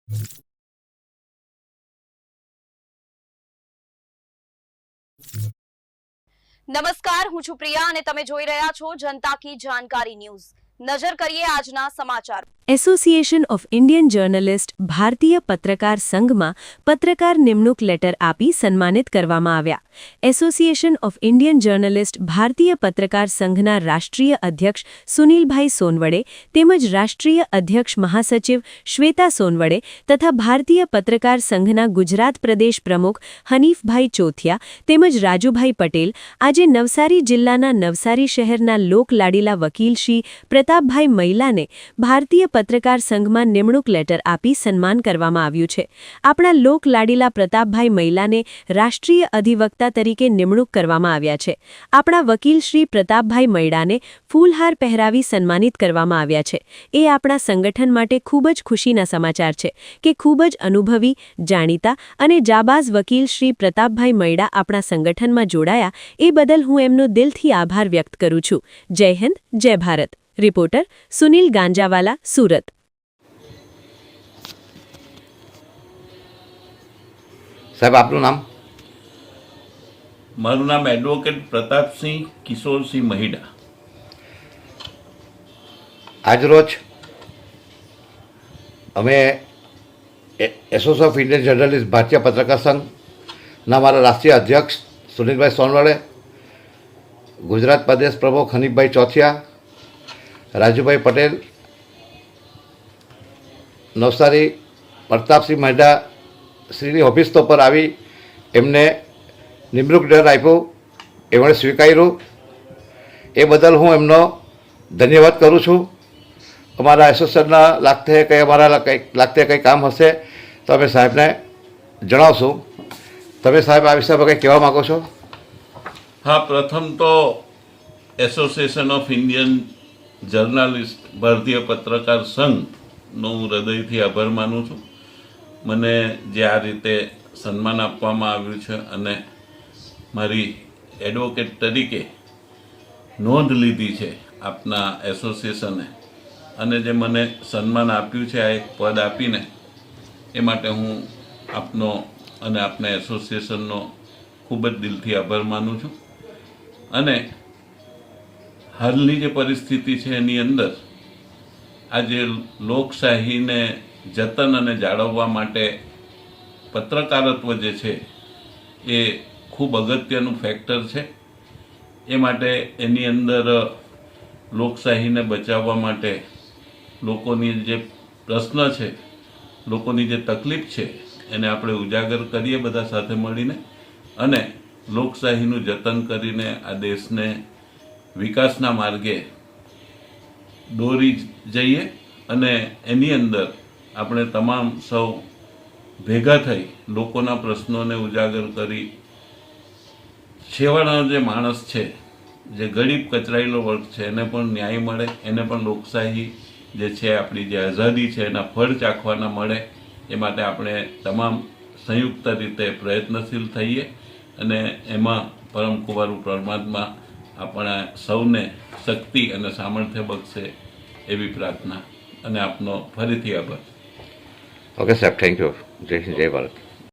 નમસ્કાર, હું છું પ્રિયા અને તમે જોઈ રહ્યા છો જનતા કી જાણકારી ન્યૂઝ। નજર કરીએ આજના સમાચાર। એસોસિએશન ઓફ ઇન્ડિયન જર્નલિસ્ટ ભારતીય પત્રકાર સંઘમાં પત્રકાર નિમણૂક લેટર આપી સન્માનિત કરવામાં આવ્યા। એસોસિએશન ઓફ ઇન્ડિયન જર્નલિસ્ટ ભારતીય પત્રકાર સંઘના રાષ્ટ્રીય અધ્યક્ષ સુનિલભાઈ સોનવડે તેમજ રાષ્ટ્રીય અધ્યક્ષ મહાસચિવ શ્વેતા સોનવડે તથા ભારતીય પત્રકાર સંઘના ગુજરાત પ્રદેશ પ્રમુખ હનીફભાઈ ચોથિયા તેમજ રાજુભાઈ પટેલ આજે નવસારી જિલ્લાના નવસારી શહેરના લોકલાડીલા વકીલ શ્રી પ્રતાપભાઈ મૈલાને ભારતીય પત્રકાર સંઘમાં નિમણૂક લેટર આપી સન્માન કરવામાં આવ્યું છે। આપણા લોકલાડીલા પ્રતાપભાઈ મૈલાને રાષ્ટ્રીય અધિવક્તા તરીકે નિમણૂક કરવામાં આવ્યા છે। આપણા વકીલ શ્રી પ્રતાપભાઈ મૈડાને ફૂલહાર પહેરાવી સન્માનિત કરવામાં આવ્યા છે। એ આપણા સંગઠન માટે ખૂબ જ ખુશીના સમાચાર છે કે ખૂબ જ અનુભવી, જાણીતા અને જાબાઝ વકીલ શ્રી પ્રતાપભાઈ મૈડા આપણા સંગઠનમાં જોડાયા એ બદલ હું એમનો દિલથી આભાર વ્યક્ત કરું છું। જય હિન્દ, જય ભારત। રિપોર્ટર સુનિલ ગાંજાવાલા, સુરત। સાહેબ, આપનું નામ? મારું નામ એડવોકેટ પ્રતાપસિંહ કિશોરસિંહ મહિડા। આજરોજ અમે એસોસિએશન ઓફ ઇન્ડિયન જર્નલિસ્ટ ભારતીય પત્રકાર સંઘના મારા રાષ્ટ્રીય અધ્યક્ષ સુનિલભાઈ સોનવડે, ગુજરાત પ્રદેશ પ્રમુખ હનીફભાઈ ચોથિયા, રાજુભાઈ પટેલ, નવસારી પ્રતાપસિંહ મહેડા શ્રીની ઓફિસ પર આવી એમને નિમણૂક લેટર આપ્યું, એમણે સ્વીકાર્યું, એ બદલ હું એમનો ધન્યવાદ કરું છું। અમારા એસોસિએશનના લાગતે કંઈ કામ હશે તો અમે સાહેબને જણાવશું। તમે સાહેબ આ વિષય પર કંઈ કહેવા માગો છો? હા, પ્રથમ તો એસોસિએશન ઓફ ઇન્ડિયન જર્નલિસ્ટ ભારતીય પત્રકાર સંઘનો હું હૃદયથી આભાર માનું છું। મને જે આ રીતે સન્માન આપવામાં આવ્યું છે અને મારી એડવોકેટ તરીકે નોંધ લીધી છે આપના એસોસિએશને, અને જે મને સન્માન આપ્યું છે આ એક પદ આપીને, એ માટે હું આપનો અને આપના એસોસિએશનનો ખૂબ જ દિલથી આભાર માનું છું। અને હાલની જે પરિસ્થિતિ છે એની અંદર આજે લોકશાહીને જતન અને જાળવવા માટે પત્રકારત્વ જે છે એ ખૂબ અગત્યનું ફેક્ટર છે। એ માટે એની અંદર લોકશાહીને બચાવવા માટે લોકોની જે પ્રશ્ન છે, લોકોની જે તકલીફ છે, એને આપણે ઉજાગર કરીએ બધા સાથે મળીને, અને લોકશાહીનું જતન કરીને આ દેશને વિકાસના માર્ગે દોરી જઈએ, અને એની અંદર આપણે તમામ સૌ ભેગા થઈ લોકોના પ્રશ્નોને ઉજાગર કરી છેવાડાનો જે માણસ છે, જે ગરીબ કચરાયેલો વર્ગ છે, એને પણ ન્યાય મળે, એને પણ લોકશાહી જે છે, આપણી જે આઝાદી છે એના ફળ ચાખવાના મળે। એ માટે આપણે તમામ સંયુક્ત રીતે પ્રયત્નશીલ થઈએ અને એમાં પરમ કુંવર પરમાત્મા આપણા સૌને શક્તિ અને સામર્થ્ય બક્ષે એવી પ્રાર્થના, અને આપનો ફરીથી આભાર। ઓકે સાહેબ, થેન્ક યુ। જય હિન્દ, જય ભારત।